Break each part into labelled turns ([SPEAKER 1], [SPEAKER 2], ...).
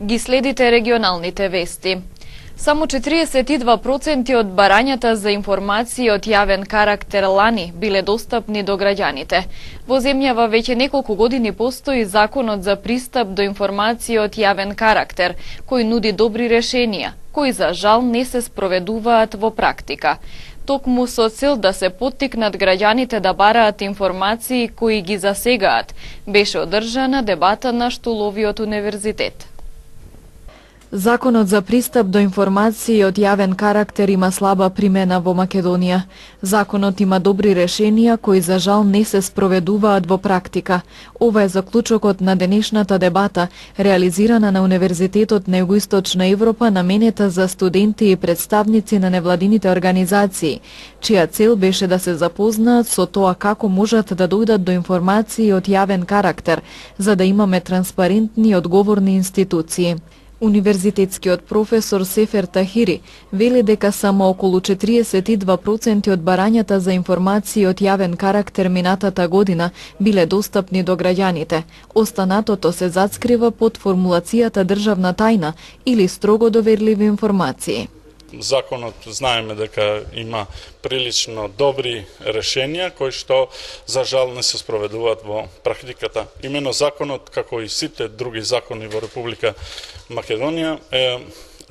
[SPEAKER 1] Ги следите регионалните вести. Само 42% од барањата за информации од јавен карактер лани биле достапни до граѓаните. Во земјава веќе неколку години постои Законот за пристап до информации од јавен карактер, кој нуди добри решенија, кои за жал не се спроведуваат во практика. Токму со цел да се поттикнат граѓаните да бараат информации кои ги засегаат, беше одржана дебата на Штуловиот универзитет.
[SPEAKER 2] Законот за пристап до информации од јавен карактер има слаба примена во Македонија. Законот има добри решенија кои за жал не се спроведуваат во практика. Ова е заклучокот на денешната дебата, реализирана на Универзитетот на Југоисточна Европа, наменета за студенти и представници на невладините организации, чија цел беше да се запознаат со тоа како можат да дојдат до информации од јавен карактер, за да имаме транспарентни и одговорни институции. Универзитетскиот професор Сефер Тахири вели дека само околу 42% од барањата за информации од јавен карактер минатата година биле достапни до граѓаните. Останатото се зацкрива под формулацијата државна тајна или строго доверливи информации.
[SPEAKER 3] Законот знаеме дека има прилично добри решенија кои што за жал не се спроведуваат во практиката. Имено законот, како и сите други закони во Република Македонија,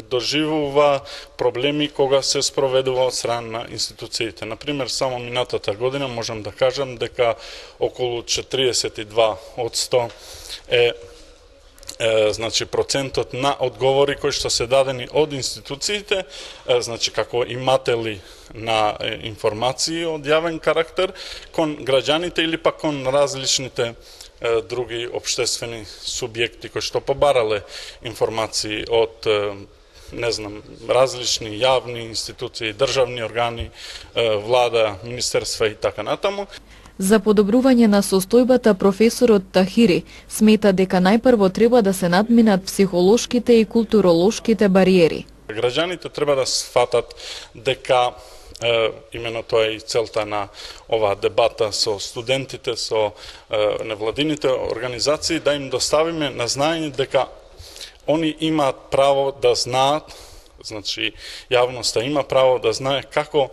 [SPEAKER 3] доживува проблеми кога се спроведува од страна на институциите. Например, само минатата година можам да кажам дека околу 42% е значи процентот на одговори кои што се дадени од институциите, значи како иматели на информации од јавен карактер кон граѓаните или пак кон различните други општествени субјекти кои што побарале информации од различни јавни институции, државни органи, влада, министерства и така натаму.
[SPEAKER 2] За подобрување на состојбата, професорот Тахири смета дека најпрво треба да се надминат психолошките и културолошките бариери.
[SPEAKER 3] Граѓаните треба да сфатат дека имено тоа е и целта на оваа дебата со студентите, со невладините организации, да им доставиме на знаење дека они имаат право да знаат, значи јавноста има право да знае како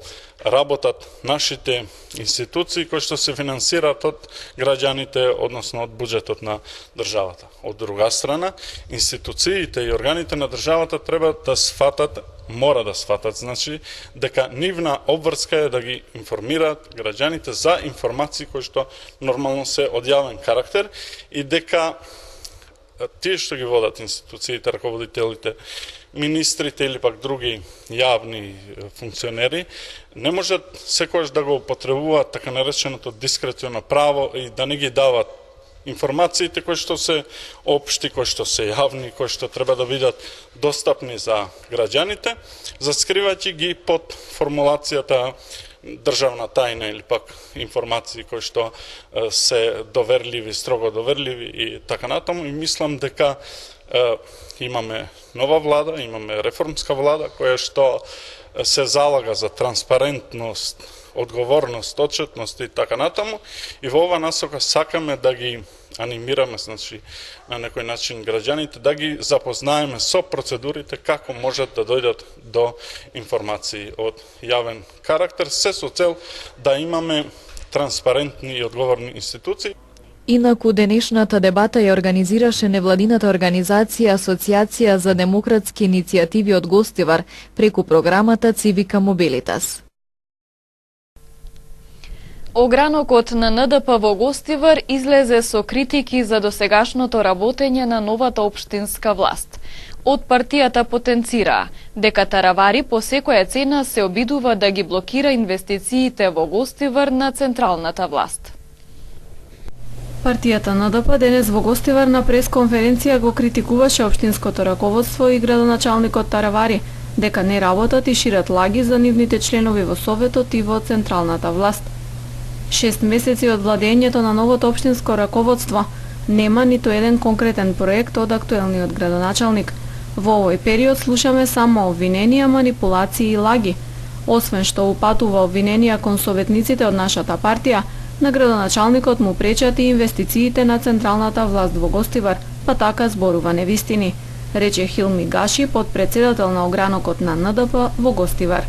[SPEAKER 3] работат нашите институции кои што се финансираат од граѓаните, односно од буџетот на државата. Од друга страна, институциите и органите на државата треба да сфатат, мора да сфатат, значи дека нивна обврска е да ги информираат граѓаните за информации кои што нормално се од јавен карактер и дека тие што ги водат институциите, раководителите, министрите или пак други јавни функционери не можат секогаш да го употребуваат така нареченото дискреционо право и да не ги дават информациите кои што се општи, кои што се јавни, кои што треба да бидат достапни за граѓаните, заскривајќи ги под формулацијата државна тајна или пак информации кои што се доверливи, строго доверливи и така натаму. И мислам дека имаме нова влада, имаме реформска влада која што се залага за транспарентност, одговорност, отчетност и така натаму. И во ова насока сакаме да ги анимираме, значи на некој начин граѓаните, да ги запознаеме со процедурите како можат да дојдат до информации од јавен карактер, се со цел да имаме транспарентни и одговорни институции.
[SPEAKER 2] Инаку денешната дебата ја организираше невладината организација Асоциација за демократски иницијативи од Гостивар преку програмата Цивика Мобилитас.
[SPEAKER 1] Огранокот на НДП во Гостивар излезе со критики за досегашното работење на новата општинска власт. Од партијата потенцираа дека Таравари по секоја цена се обидува да ги блокира инвестициите во Гостивар на централната власт.
[SPEAKER 4] Партијата НДП денес во Гостивар на пресконференција го критикуваше општинското раководство и градоначалникот Таравари дека не работат и шират лаги за нивните членови во Советот и во централната власт. 6 месеци од владењето на новото општинско раководство нема ниту еден конкретен проект од актуелниот градоначалник. Во овој период слушаме само обвиненија, манипулации и лаги. Освен што упатува обвиненија кон советниците од нашата партија, на градоначалникот му пречат и инвестициите на централната власт во Гостивар, па така зборува невистини. рече Хилми Гаши, подпредседател на огранокот на НДП во Гостивар.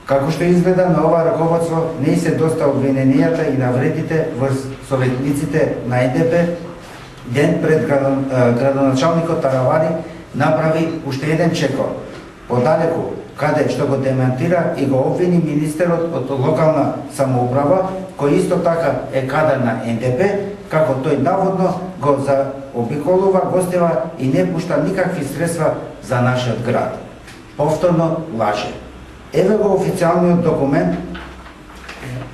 [SPEAKER 5] Како што изгледа на ова раководство, не се доста обвиненијата и навредите врз советниците на НДП, ден пред градоначалникот Таравари направи уште еден чекор, подалеку, каде што го демонтира и го обвини министерот од локална самоуправа, кој исто така е кадар на НДП, како тој наводно го заобиколува Гостивар и не пушта никакви средства за нашиот град. Повторно лаже. Еве го официјалниот документ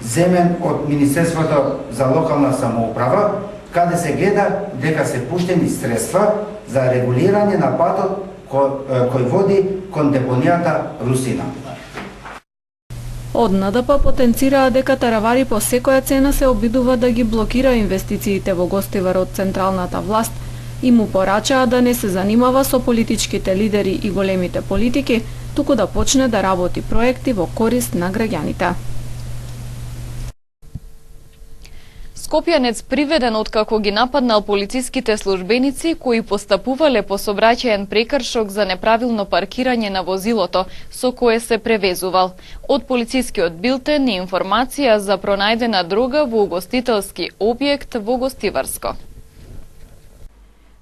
[SPEAKER 5] земен од Министерството за локална самоуправа, каде се гледа дека се пуштени средства за регулирање на патот кој води кон депонијата Русина.
[SPEAKER 4] Од НДП потенцираа дека Таравари по секоја цена се обидува да ги блокира инвестициите во Гостивар од централната власт и му порачаа да не се занимава со политичките лидери и големите политики, туку да почне да работи проекти во корист на граѓаните.
[SPEAKER 1] Скопјанец приведен откако ги нападнал полициските службеници кои постапувале по сообраќаен прекршок за неправилно паркирање на возилото со кое се превезувал. Од полицискиот билтен и информација за пронајдена дрога во угостителски објект во Гостиварско.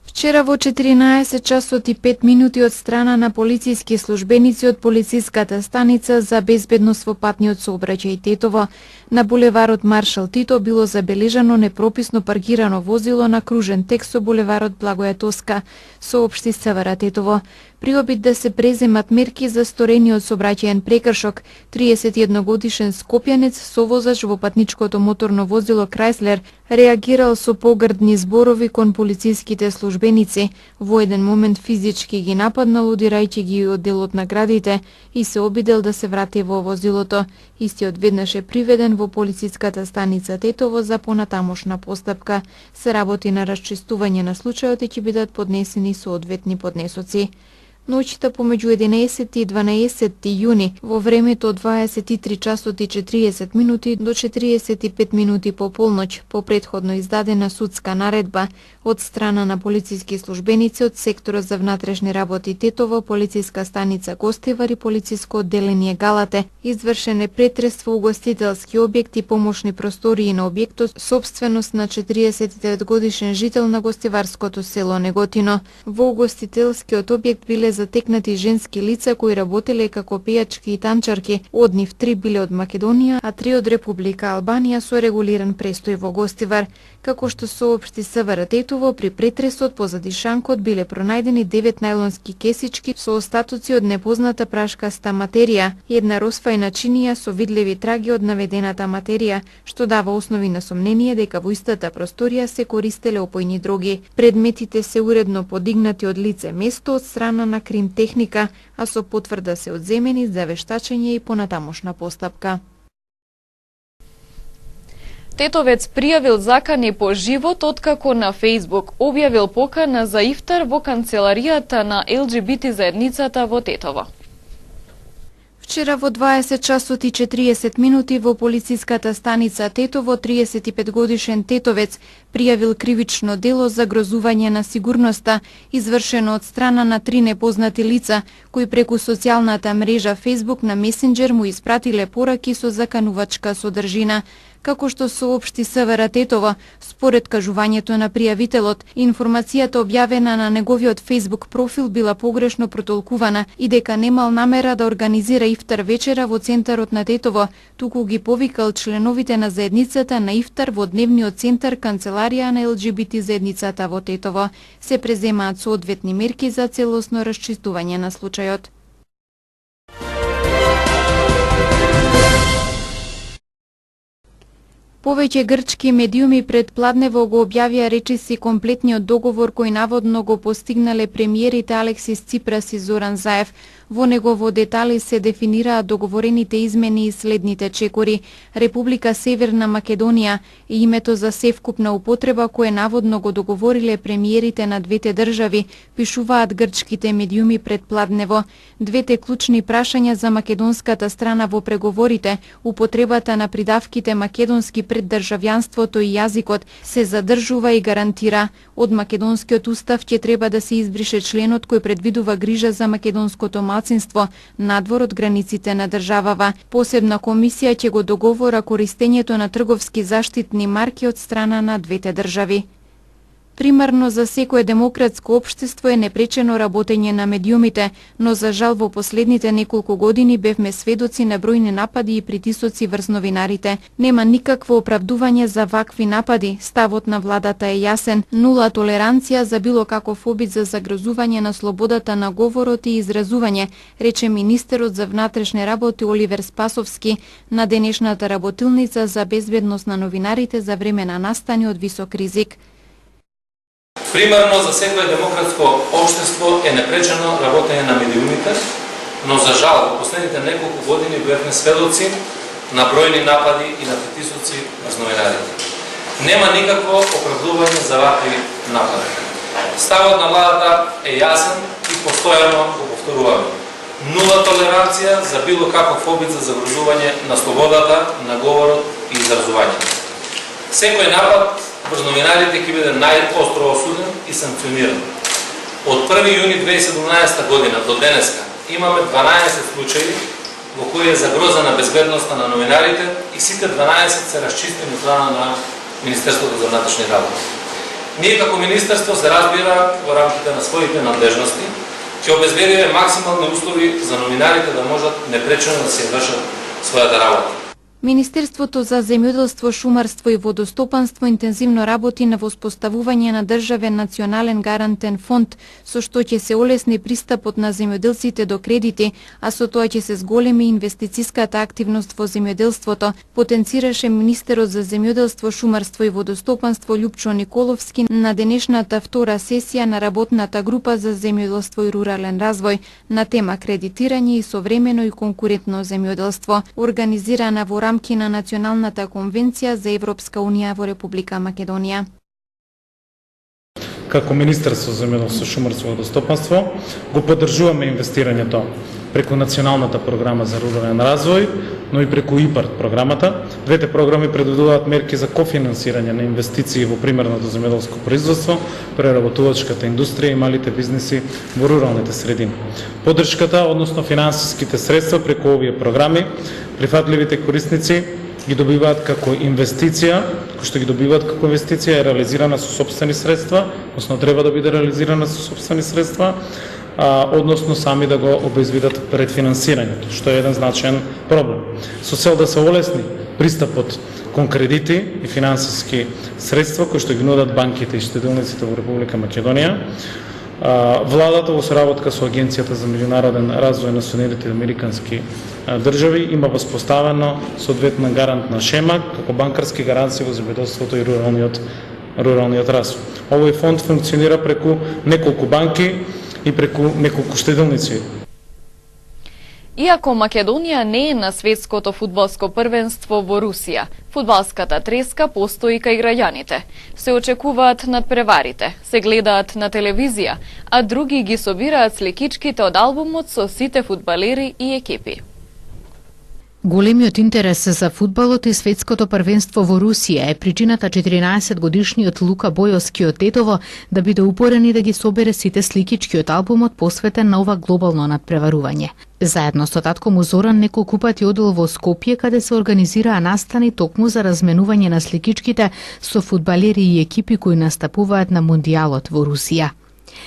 [SPEAKER 2] Вчера во 14 часот и 5 минути од страна на полициски службеници од полициската станица за безбедност во патниот сообраќај Тетово на булеварот Маршал Тито било забележано непрописно паркирано возило на кружен тек со булеварот Благоја Тоска, соопшти СВР Тетово. При обид да се преземат мерки за сторениот сообраќаен прекршок, 31-годишен скопјанец совозач во патничкото моторно возило Крајслер реагирал со погрдни зборови кон полициските службеници. Во еден момент физички ги нападнал, удирајќи ги од делот на градите и се обидел да се врати во возилото. Истиот веднаш е приведен во полициската станица Тетово за понатамошна постапка. Се работи на расчистување на случајот и ќе бидат поднесени соодветни поднесоци. Ноќта помеѓу 11 и 12 јуни, во времето од 23 часот и 40 минути до 45 минути по полноќ, по претходно издадена судска наредба од страна на полициски службеници од секторот за внатрешни работи Тетово, полициска станица Гостивар и полициско одделение Галате, извршен е претрес во угостителски објект и помошни простории на објектот, собственост на 49 годишен жител на гостиварското село Неготино. Во угостителскиот објект биле затекнати женски лица кои работеле како пејачки и танчарки. Од нив 3 биле од Македонија, а 3 од Република Албанија со регулиран престој во Гостивар. Како што соопшти СВР Тетово, при претресот позади шанкот биле пронајдени 9 најлонски кесички со остатоци од непозната прашкаста материја, една росфајна чинија со видливи траги од наведената материја, што дава основи на сомнение дека во истата просторија се користеле опојни дроги. Предметите се уредно подигнати од лице место од страна на крим техника, а со потврда се одземени за вештачење и понатамошна постапка.
[SPEAKER 1] Тетовец пријавил закани по живот откако на Facebook објавил покана за ифтар во канцеларијата на ЛГБТ заедницата во Тетово.
[SPEAKER 2] Вчера во 20 часот и 40 минути во полициската станица Тетово 35 годишен тетовец пријавил кривично дело за грозување на сигурноста, извршено од страна на 3 непознати лица кои преку социјалната мрежа Facebook на Месенџер му испратиле пораки со заканувачка содржина. Како што соопшти СВР Тетово, според кажувањето на пријавителот, информацијата објавена на неговиот Facebook профил била погрешно протолкувана и дека немал намера да организира ифтар вечера во центарот на Тетово, туку ги повикал членовите на заедницата на ифтар во дневниот центар канцеларија на ЛГБТ заедницата во Тетово. Се преземаат соодветни мерки за целосно расчистување на случајот. Повеќе грчки медиуми пред Пладнево го објавија речиси комплетниот договор кој наводно го постигнале премиерите Алексис Ципрас и Зоран Заев
[SPEAKER 6] Во него во детали се дефинираат договорените измени и следните чекори: Република Северна Македонија и името за севкупна употреба кое наводно го договориле премиерите на двете држави, пишуваат грчките медиуми пред Пладнево. Двете клучни прашања за македонската страна во преговорите, употребата на придавките македонски пред државјанството и јазикот, се задржува и гарантира. Од македонскиот устав ќе треба да се избрише членот кој предвидува грижа за македонското малцинство надвор од границите на државава. Посебна комисија ќе го договора користењето на трговски заштитни марки од страна на двете држави. Примарно за секое демократско општество е непречено работење на медиумите, но за жал во последните неколку години бевме сведоци на бројни напади и притисоци врз новинарите. Нема никакво оправдување за вакви напади. Ставот на владата е јасен: нула толеранција за било каков обид за загрозување на слободата на говорот и изразување, рече министерот за внатрешни работи Оливер Спасовски на денешната работилница за безбедност на новинарите за време на настани од висок ризик.
[SPEAKER 7] Примерно за секое демократско општество е непречено работење на медиумите, но за жал во последните неколку години бевме сведоци на бројни напади и на притисоци врз новинарите. Нема никакво оправдување за вакви напади. Ставот на владата е јасен и постојано го повторуваме. Нула толеранција за било каков обид за загрозување на слободата на говорот и изразувањето. Секој напад врз новинарите ќе биде најостро осуден и санкциониран. Од 1 јуни 2017 година до денеска имаме 12 случаи во кои е загрозена безбедноста на новинарите и сите 12 се расчистени од страна на Министерството за внатрешни работи. Ние како Министерство се разбира во рамките на своите надлежности ќе обезбедиме максимални услови за новинарите да можат непречено да се вршат својата работа.
[SPEAKER 6] Министерството за земјоделство, шумарство и водостопанство интензивно работи на воспоставување на државен национален гарантен фонд, со што ќе се олесни пристапот на земјоделците до кредити, а со тоа ќе се зголеми инвестициската активност во земјоделството, потенцираше министерот за земјоделство, шумарство и водостопанство Љупчо Николовски на денешната втора сесија на работната група за земјоделство и рурален развој на тема кредитирање и современо и конкурентно земјоделство, организирана во рамки на Националната конвенција за Европска унија во Република Македонија.
[SPEAKER 8] Како Министерство за земјоделство, шумарство и водостопанство го поддржуваме инвестирањето преку Националната програма за рурален развој, но и преку ИПАРД програмата. Двете програми предвидуваат мерки за кофинансирање на инвестиции во примерното земјоделско производство, преработувачката индустрија и малите бизниси во руралните средини. Поддршката, односно финансиските средства преку овие програми, прифатливите корисници ги добиваат како инвестиција, кој што ги добиваат како инвестиција е реализирана со сопствени средства, односно треба да биде реализирана со сопствени средства, односно сами да го обезвидат пред финансирањето, што е еден значаен проблем. Со цел да се олесни пристапот кон кредити и финансиски средства кои што ги нудат банките и штедилниците во Република Македонија, владата во соработка со Агенцијата за меѓународен развој на Соединетите американски држави има воспоставено соодветна гарантна шема како банкарски гаранции во земјоделството и руралниот развој. Овој фонд функционира преку неколку банки и преку неколку штедилници.
[SPEAKER 1] Иако Македонија не е на светското фудбалско првенство во Русија, фудбалската треска постои кај граѓаните. Се очекуваат надпреварите, се гледаат на телевизија, а други ги собираат сликичките од албумот со сите фудбалери и екипи.
[SPEAKER 9] Големиот интерес за фудбалот и светското првенство во Русија е причината 14-годишниот Лука Бојовски од Тетово да биде упорен и да ги собере сите сликички од албумот посветен на ова глобално надпреварување. Заедно со татко му Зоран неколку пати одел во Скопје каде се организираа настани токму за разменување на сликичките со фудбалери и екипи кои настапуваат на Мондијалот во Русија.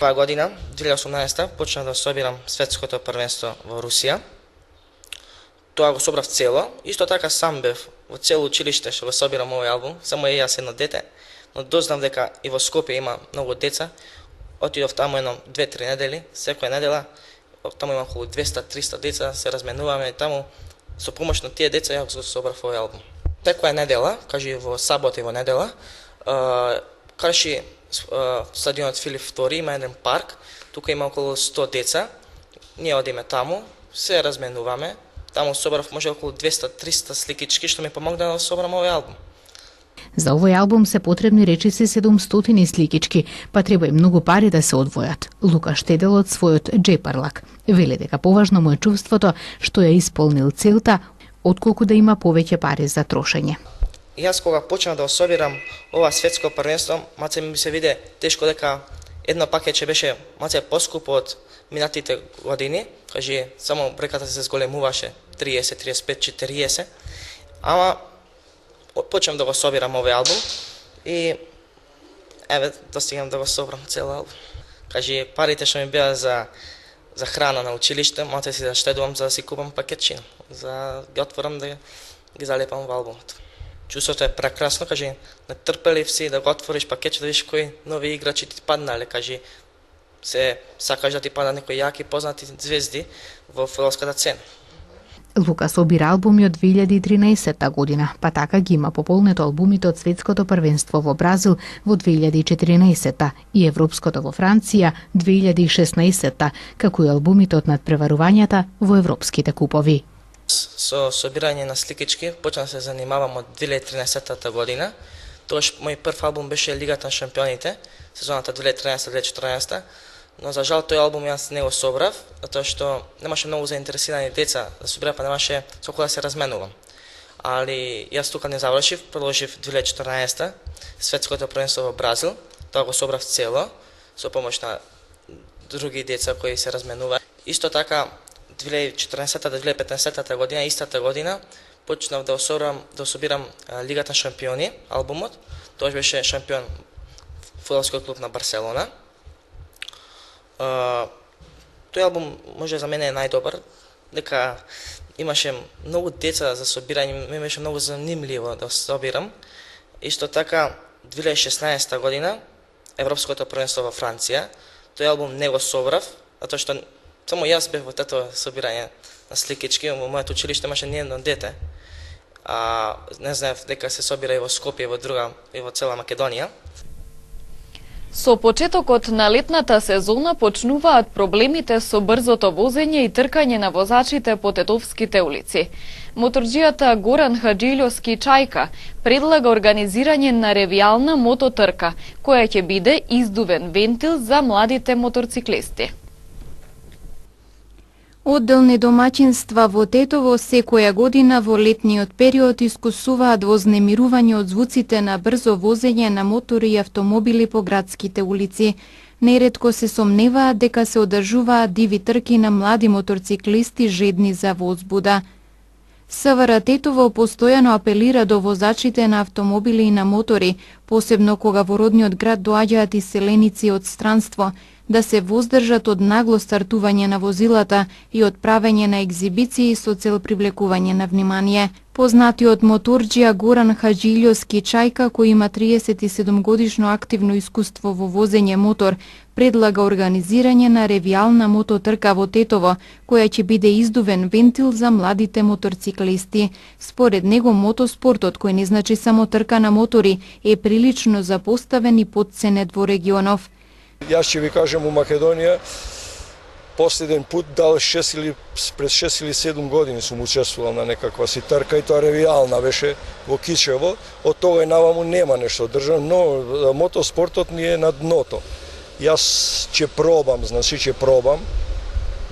[SPEAKER 10] Оваа година, 2018, почнав да собирам светското првенство во Русија. Тоа го собрав цело, исто така сам бев во цело училиште што го собирам овој албум, само е јас едно дете, но дознав дека и во Скопје има многу деца. Отидов таму едно 2-3 недели, секоја недела, таму има околу 200-300 деца, се разменуваме таму, со помош на тие деца ја го собрав овој албум. Секоја недела, кажи во сабота и во недела, крши стадионот Филип II има еден парк, тука има околу 100 деца, ние одиме таму, се разменуваме. Таму собрав може околу 200-300 сликички, што ми помогна да собрам овој албум.
[SPEAKER 9] За овој албум се потребни речиси 700 сликички, па треба и многу пари да се одвојат. Лука Штедел од својот джепарлак вели дека поважно му е чувството што ја исполнил целта, отколку да има повеќе пари за трошење.
[SPEAKER 10] Јас кога почнав да собирам ова светско првенство, маце ми се виде тешко дека едно пакетче беше маце поскупо од минатите години, кажи само бреката се зголемуваше 30, 35, 40, ама почнам да го собирам овој албум и еве достигнам да го собрам цел албум. Кажи парите што ми беа за храна на училиште, маце си да штедувам за да си купам пакетчина, за да ги отворам да ги залепам во албумот. Чувството е прекрасно, кажи, нетрпелив си да го отвориш пакетче да видиш кои нови играчи ти паднале, кажи, се сакаш да ти падат некои јаки познати звезди во фудбалската сцена.
[SPEAKER 9] Лука собира албуми од 2013 година, па така ги има пополнето албумите од светското првенство во Бразил во 2014 и европското во Франција 2016, како и албумите од надпреварувањата во европските купови.
[SPEAKER 10] Со собирање на сликички почнав да се занимавам од 2013 година. Тоаш мој прв албум беше Лигата на шампионите, сезоната 2013-2014, но за жал тој албум јас не го собрав, затоа што немаше многу заинтересирани деца да собират, па немаше со кој да се разменувам. Али јас тука не завршив, продолжив 2014 светското првенство во Бразил, тоа го собрав цело со помош на други деца кои се разменуваат. Исто така 2014-2015 година, истата година, почнав да собирам Лигата на шампиони, албумот. Тоа беше шампион фудбалскиот клуб на Барселона. Тој албум може за мене е најдобар, дека имаше многу деца за собирање, ми беше многу занимливо да собирам. Исто така 2016 година, Европското првенство во Франција, тој албум не го собрав, затоа што само јас бев во тето собирање на сликички, во моето училиште имаше ни едно дете. Не знаев дека се собира и во Скопје, и во цела Македонија.
[SPEAKER 1] Со почетокот на летната сезона почнуваат проблемите со брзото возење и тркање на возачите по тетовските улици. Моторџијата Горан Хаджилјовски Чајка предлага организирање на ревијална мототрка, која ќе биде издувен вентил за младите моторциклисти.
[SPEAKER 6] Одделни домаќинства во Тетово секоја година во летниот период искусуваат вознемирување од звуците на брзо возење на мотори и автомобили по градските улици. Неретко се сомневаат дека се одржуваат диви трки на млади моторциклисти жедни за возбуда. СВР Тетово постојано апелира до возачите на автомобили и на мотори, посебно кога во родниот град доаѓаат иселеници од странство, да се воздржат од нагло стартување на возилата и од правење на екзибиции со цел привлекување на внимание. Познатиот моторџија Горан Хаджилјовски Чајка, кој има 37 годишно активно искуство во возење мотор, предлага организирање на ревијална мототрка во Тетово, која ќе биде издувен вентил за младите моторциклисти. Според него, мотоспортот, кој не значи само трка на мотори, е прилично запоставен и потценет во регионов.
[SPEAKER 11] Јас ќе ви кажем, у Македонија последен пут пред 6 или 7 години сум учествувал на некаква си трка и тоа ревијална беше во Кичево. Од тога и наваму нема нешто држано, но мотоспортот ни е на дното. Јас ќе пробам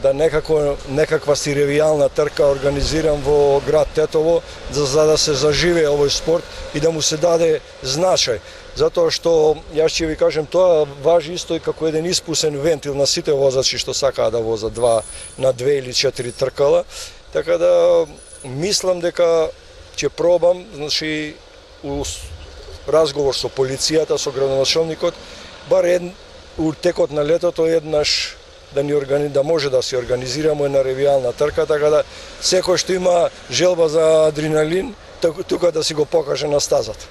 [SPEAKER 11] да некаква си ревијална трка организирам во град Тетово за да се заживее овој спорт и да му се даде значај. Затоа што, јас ќе ви кажем, тоа важи исто и како еден испусен вентил на сите возачи што сакаат да возат на 2 или 4 тркала. Така да мислам дека ќе пробам, значи, у разговор со полицијата, со градоначалникот, бар у текот на летото еднаш да може да се организираме една ревијална трка, така да секој што има желба за адреналин, тука да си го покаже на стазата.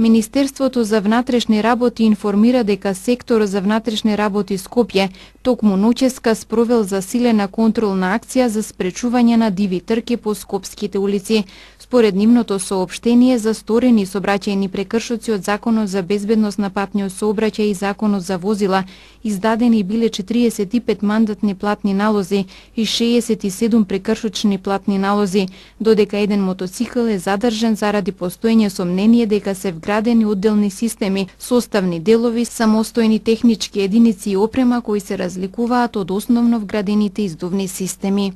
[SPEAKER 6] Министерството за внатрешни работи информира дека секторот за внатрешни работи Скопје токму ноќеска спровел засилена контролна акција за спречување на диви трки по скопските улици. Според нивното соопштение, за сторени сообраќајни прекршоци од Законот за безбедност на патниот сообраќај и Законот за возила, издадени биле 45 мандатни платни налози и 67 прекршочни платни налози, додека еден мотоцикл е задржан заради постоење сомнение дека се вградени одделни системи, составни делови, самостојни технички единици и опрема кои се разликуваат од основно вградените издувни системи.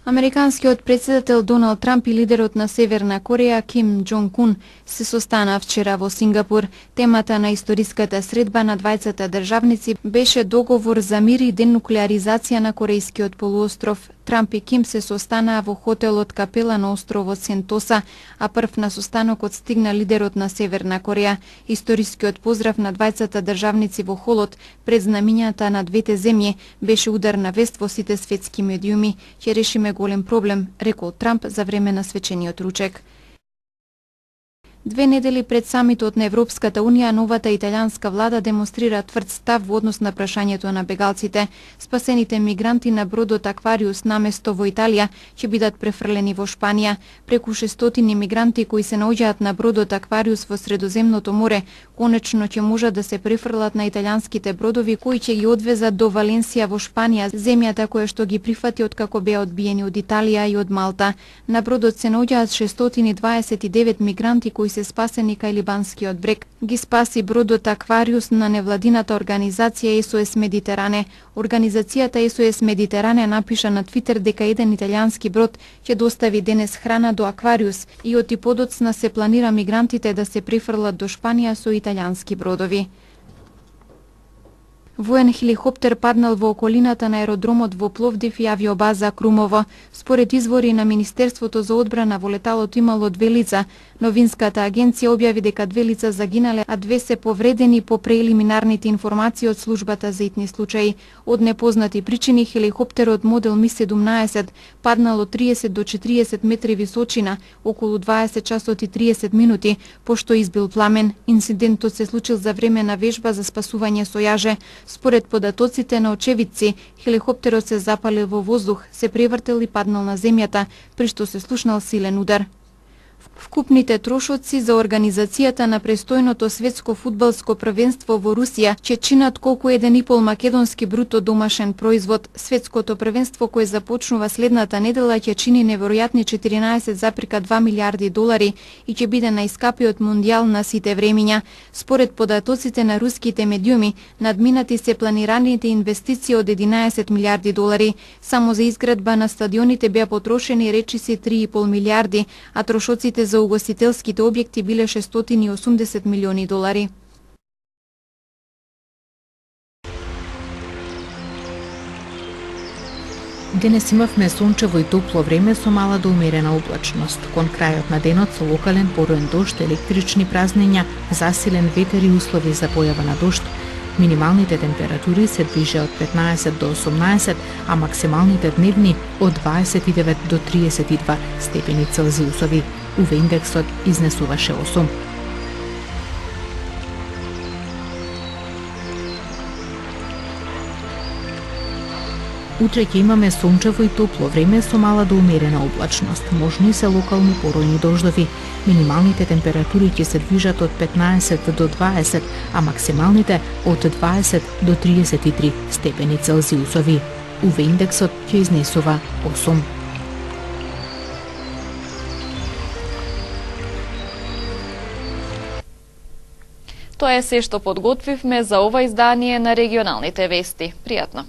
[SPEAKER 6] Американскиот председател Доналд Трамп и лидерот на Северна Кореја Ким Џонг Ун се состанаа вчера во Сингапур. Темата на историската средба на двајцата државници беше договор за мир и денуклеаризација на Корејскиот полуостров. Трамп и Ким се состанаа во хотелот Капела на островот Сентоса, а прв на состанокот стигна лидерот на Северна Кореја. Историскиот поздрав на двајцата државници во холот пред знамињата на двете земји беше ударна вест во сите светски медиуми. Ќе решиме голем проблем, рекол Трамп за време на свечениот ручек. 2 недели пред самитот на Европската Унија, новата италијанска влада демонстрира тврд став во однос на прашањето на бегалците. Спасените мигранти на бродот Аквариус наместо во Италија ќе бидат префрлени во Шпанија. Преку 600 мигранти кои се наоѓаат на бродот Аквариус во Средоземното море, конечно ќе можат да се префрлат на италијанските бродови кои ќе ги одвезат до Валенсија во Шпанија, земјата која што ги прифати откако беа одбиени од Италија и од Малта. На бродот се наоѓаат 629 мигранти кои се спасени кај либанскиот брег. Ги спаси бродот Аквариус на невладината организација SOS Медитеране. Организацијата SOS Медитеране напиша на Твитер дека еден италијански брод ќе достави денес храна до Аквариус и од и подоцна се планира мигрантите да се префрлат до Шпанија со италијански бродови. Воен хеликоптер паднал во околината на аеродромот во Пловдив и авиобаза Крумово. Според извори на Министерството за одбрана, во леталото имало 2 лица. Новинската агенција објави дека 2 лица загинале, а 2 се повредени по преелиминарните информации од службата за итни случаи. Од непознати причини хеликоптерот модел Ми-17 паднал од 30 до 40 метри височина околу 20 часот и 30 минути, пошто избил пламен. Инцидентот се случил за време на вежба за спасување со јаже. Според податоците на очевидци, хеликоптерот се запалил во воздух, се превртел и паднал на земјата, при што се слушнал силен удар. Вкупните трошоци за организацијата на престојното светско фудбалско првенство во Русија ќе чинат колку 1,5 македонски бруто домашен производ. Светското првенство кое започнува следната недела ќе чини неверојатни 14,2 милиарди долари и ќе биде најскапиот мондијал на сите времиња. Според податоците на руските медиуми, надминати се планираните инвестиции од 11 милиарди долари. Само за изградба на стадионите беа потрошени речиси 3,5 милиарди, а трошоците за угостителските објекти биле 680 милиони долари.
[SPEAKER 9] Денес имавме сончево и топло време со мала до умерена облачност. Кон крајот на денот со локален пороен дожд, електрични празнења, засилен ветер и услови за појава на дожд. Минималните температури се движеа од 15 до 18, а максималните дневни од 29 до 32 степени Целзиусови. УВ индексот изнесуваше 8. Утре ќе имаме сончево и топло време со мала до умерена облачност. Можни се локални поројни дождови. Минималните температури ќе се движат од 15 до 20, а максималните од 20 до 33 степени Целзиусови. УВ индексот ќе изнесува 8.
[SPEAKER 1] Тоа е се што подготвивме за ова издание на регионалните вести. Пријатно!